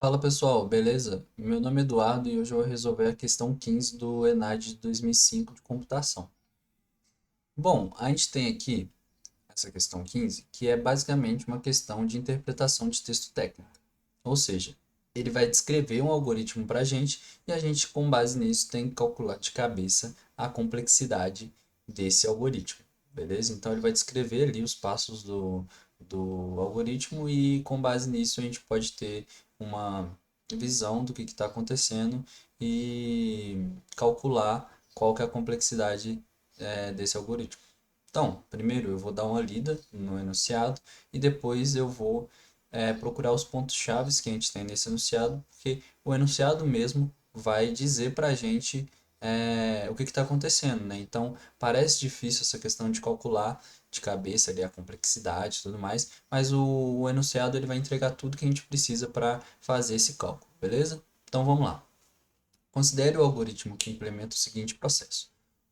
Fala pessoal, beleza? Meu nome é Eduardo e hoje eu vou resolver a questão 15 do ENAD de 2005 de computação. Bom, a gente tem aqui essa questão 15, que é basicamente uma questão de interpretação de texto técnico. Ou seja, ele vai descrever um algoritmo para a gente, com base nisso, tem que calcular de cabeça a complexidade desse algoritmo, beleza? Então, ele vai descrever ali os passos do algoritmo e, com base nisso, a gente pode ter uma visão do que está acontecendo e calcular qual que é a complexidade desse algoritmo. Então, primeiro eu vou dar uma lida no enunciado e depois eu vou procurar os pontos-chave que a gente tem nesse enunciado, porque o enunciado mesmo vai dizer para a gente o que está acontecendo, né? Então, parece difícil essa questão de calcular de cabeça ali a complexidade e tudo mais, mas o enunciado ele vai entregar tudo que a gente precisa para fazer esse cálculo, beleza? Então, vamos lá. Considere o algoritmo que implementa o seguinte processo.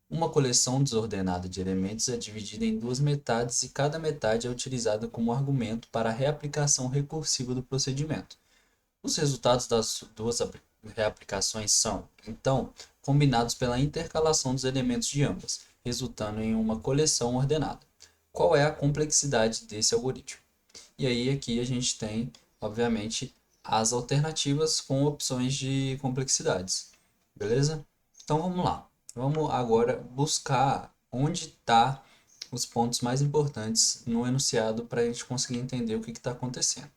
Uma coleção desordenada de elementos é dividida em duas metades e cada metade é utilizada como argumento para a reaplicação recursiva do procedimento. Os resultados das duas reaplicações são, então, combinados pela intercalação dos elementos de ambas, resultando em uma coleção ordenada. Qual é a complexidade desse algoritmo? E aí aqui a gente tem, obviamente, as alternativas com opções de complexidades. Beleza? Então vamos lá. Vamos agora buscar onde está os pontos mais importantes no enunciado para a gente conseguir entender o que está acontecendo.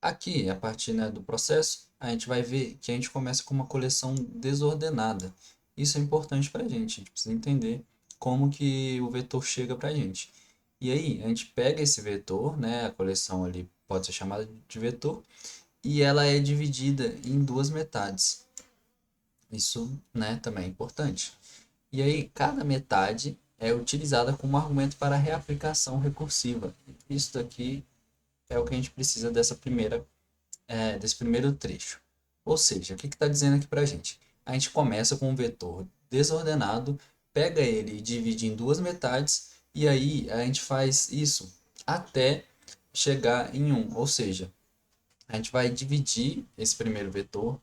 Aqui, a partir, né, do processo, a gente vai ver que a gente começa com uma coleção desordenada. Isso é importante para a gente precisa entender como que o vetor chega para a gente. E aí, a gente pega esse vetor, né, a coleção ali pode ser chamada de vetor, e ela é dividida em duas metades. Isso, né, também é importante. E aí, cada metade é utilizada como argumento para reaplicação recursiva. Isso daqui é o que a gente precisa desse primeiro trecho. Ou seja, o que está dizendo aqui para a gente? A gente começa com um vetor desordenado, pega ele e divide em duas metades, e aí a gente faz isso até chegar em um. Ou seja, a gente vai dividir esse primeiro vetor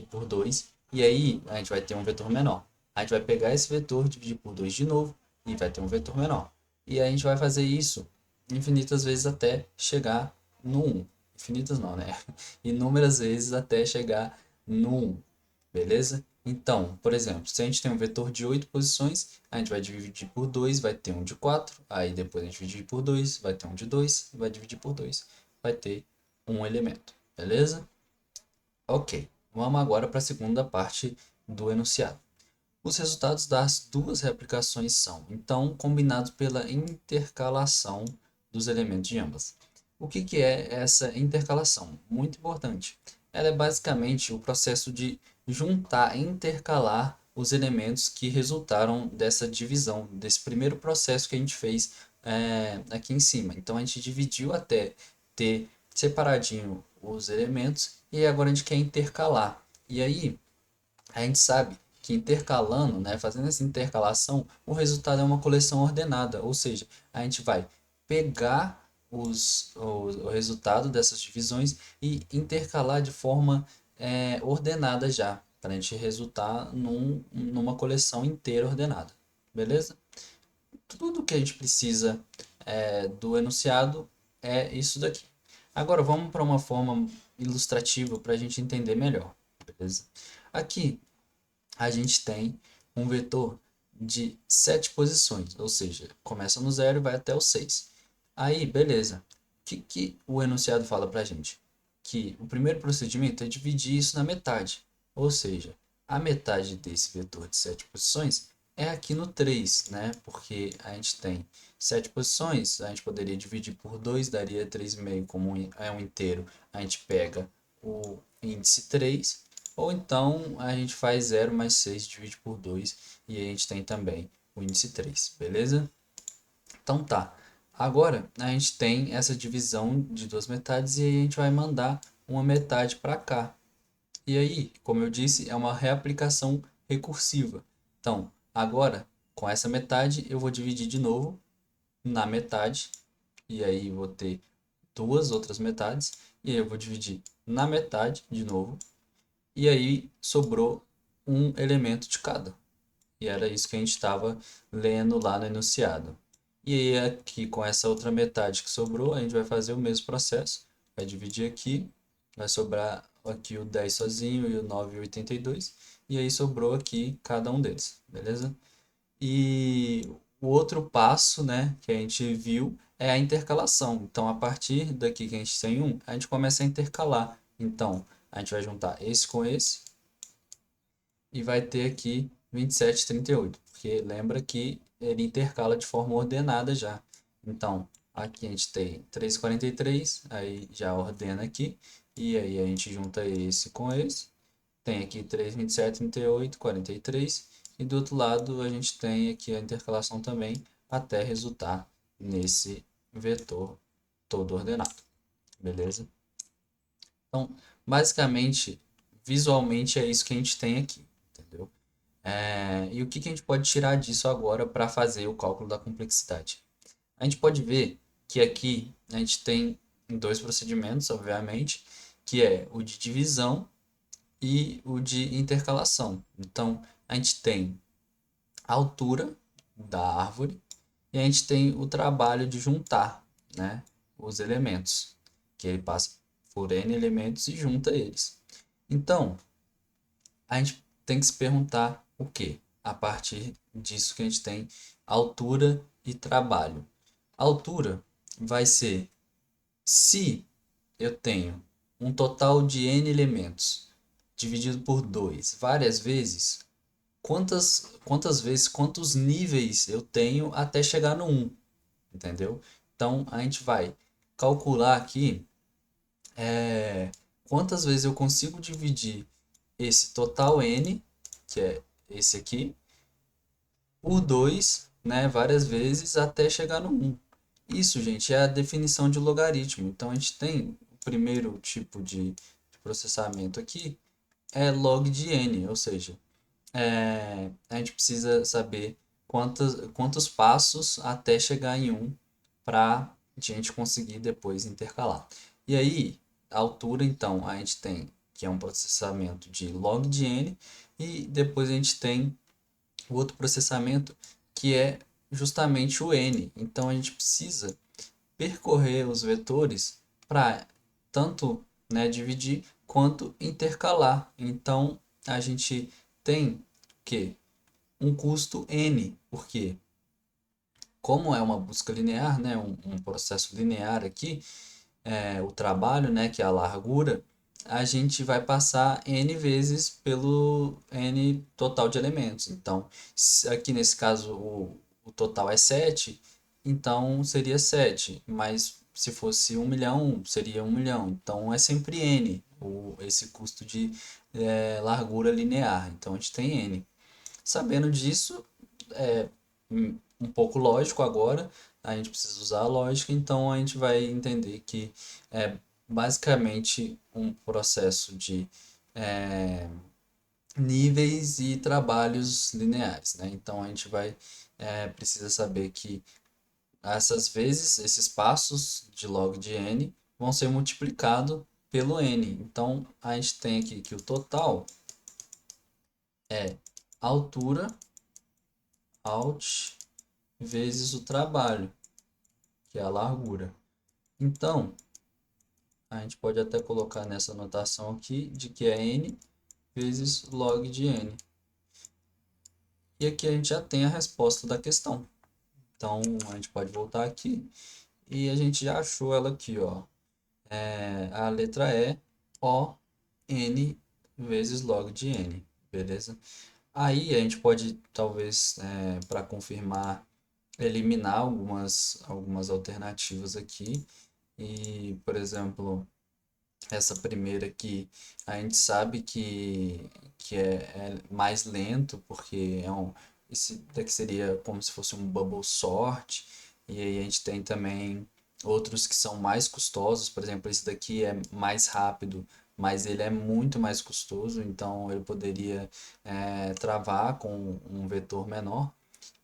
por 2 e aí a gente vai ter um vetor menor. A gente vai pegar esse vetor, dividir por 2 de novo, e vai ter um vetor menor. E aí a gente vai fazer isso infinitas vezes até chegar no um. Infinitas não, né? Inúmeras vezes até chegar no um. Beleza? Então, por exemplo, se a gente tem um vetor de 8 posições, a gente vai dividir por 2 vai ter um de 4 aí depois a gente divide por 2 vai ter um de 2 vai dividir por 2 vai ter um elemento. Beleza? Ok. Vamos agora para a segunda parte do enunciado. Os resultados das duas replicações são, então, combinados pela intercalação dos elementos de ambas. O que é essa intercalação? Muito importante. Ela é basicamente o processo de juntar, intercalar os elementos que resultaram dessa divisão, desse primeiro processo que a gente fez aqui em cima. Então, a gente dividiu até ter separadinho os elementos e agora a gente quer intercalar. E aí, a gente sabe que intercalando, né, fazendo essa intercalação, o resultado é uma coleção ordenada, ou seja, a gente vai pegar o resultado dessas divisões e intercalar de forma ordenada já, para a gente resultar numa coleção inteira ordenada, beleza? Tudo que a gente precisa do enunciado é isso daqui. Agora vamos para uma forma ilustrativa para a gente entender melhor, beleza? Aqui a gente tem um vetor de 7 posições, ou seja, começa no zero e vai até o 6. Aí, beleza. O que o enunciado fala para a gente? Que o primeiro procedimento é dividir isso na metade, ou seja, a metade desse vetor de 7 posições é aqui no 3, né? Porque a gente tem 7 posições, a gente poderia dividir por 2, daria 3,5 como é um inteiro. A gente pega o índice 3 ou então a gente faz 0 mais 6 divide por 2 e a gente tem também o índice 3, beleza? Então tá. Agora a gente tem essa divisão de duas metades e aí a gente vai mandar uma metade para cá. E aí, como eu disse, é uma reaplicação recursiva. Então, agora com essa metade eu vou dividir de novo na metade e aí vou ter duas outras metades e aí eu vou dividir na metade de novo, e aí sobrou um elemento de cada. E era isso que a gente estava lendo lá no enunciado. E aí aqui com essa outra metade que sobrou, a gente vai fazer o mesmo processo. Vai dividir aqui, vai sobrar aqui o 10 sozinho e o 9,82. E aí sobrou aqui cada um deles, beleza? E o outro passo, né, que a gente viu é a intercalação. Então, a partir daqui que a gente tem um, a gente começa a intercalar. Então, a gente vai juntar esse com esse e vai ter aqui 27 e 38, porque lembra que ele intercala de forma ordenada já. Então, aqui a gente tem 3,43, aí já ordena aqui, e aí a gente junta esse com esse. Tem aqui 3, 27, 38, 43, e do outro lado a gente tem aqui a intercalação também, até resultar nesse vetor todo ordenado, beleza? Então, basicamente, visualmente é isso que a gente tem aqui, entendeu? E o que que a gente pode tirar disso agora para fazer o cálculo da complexidade? A gente pode ver que aqui a gente tem dois procedimentos, obviamente, que é o de divisão e o de intercalação. Então, a gente tem a altura da árvore e a gente tem o trabalho de juntar, né, os elementos, que ele passa por n elementos e junta eles. Então, a gente tem que se perguntar o que? A partir disso que a gente tem altura e trabalho. A altura vai ser se eu tenho um total de n elementos dividido por 2 várias vezes, quantas vezes, quantos níveis eu tenho até chegar no um, entendeu? Então a gente vai calcular aqui quantas vezes eu consigo dividir esse total n, que é esse aqui, por 2, né, várias vezes até chegar no um. Isso, gente, é a definição de logaritmo. Então a gente tem o primeiro tipo de processamento aqui, é log de n, ou seja, a gente precisa saber quantos passos até chegar em um para a gente conseguir depois intercalar. E aí, a altura, então, a gente tem que é um processamento de log de n, e depois a gente tem o outro processamento que é justamente o n. Então a gente precisa percorrer os vetores para tanto, né, dividir quanto intercalar. Então a gente tem que um custo n, porque como é uma busca linear, né, um processo linear aqui, o trabalho, né, que é a largura, a gente vai passar n vezes pelo n total de elementos. Então, aqui nesse caso o total é 7, então seria 7, mas se fosse 1 milhão, seria 1 milhão. Então é sempre n, esse custo de largura linear. Então a gente tem n. Sabendo disso, é um pouco lógico agora, a gente precisa usar a lógica, então a gente vai entender que é basicamente um processo de é, níveis e trabalhos lineares, né? Então a gente vai precisa saber que essas vezes, esses passos de log de n vão ser multiplicados pelo n. Então a gente tem aqui que o total é a altura alt vezes o trabalho, que é a largura. Então, a gente pode até colocar nessa notação aqui de que é n vezes log de n. E aqui a gente já tem a resposta da questão. Então, a gente pode voltar aqui e a gente já achou ela aqui, ó. A letra E, O, n vezes log de n, beleza? Aí a gente pode, talvez, para confirmar, eliminar algumas alternativas aqui. E, por exemplo, essa primeira aqui, a gente sabe que é mais lento, porque esse daqui seria como se fosse um bubble sort. E aí a gente tem também outros que são mais custosos, por exemplo, esse daqui é mais rápido, mas ele é muito mais custoso, então ele poderia travar com um vetor menor.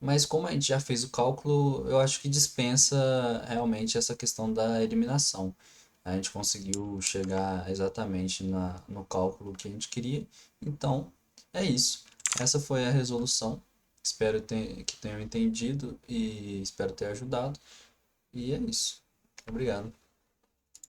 Mas como a gente já fez o cálculo, eu acho que dispensa realmente essa questão da eliminação. A gente conseguiu chegar exatamente no cálculo que a gente queria. Então, é isso. Essa foi a resolução. Espero que tenham entendido e espero ter ajudado. E é isso. Obrigado.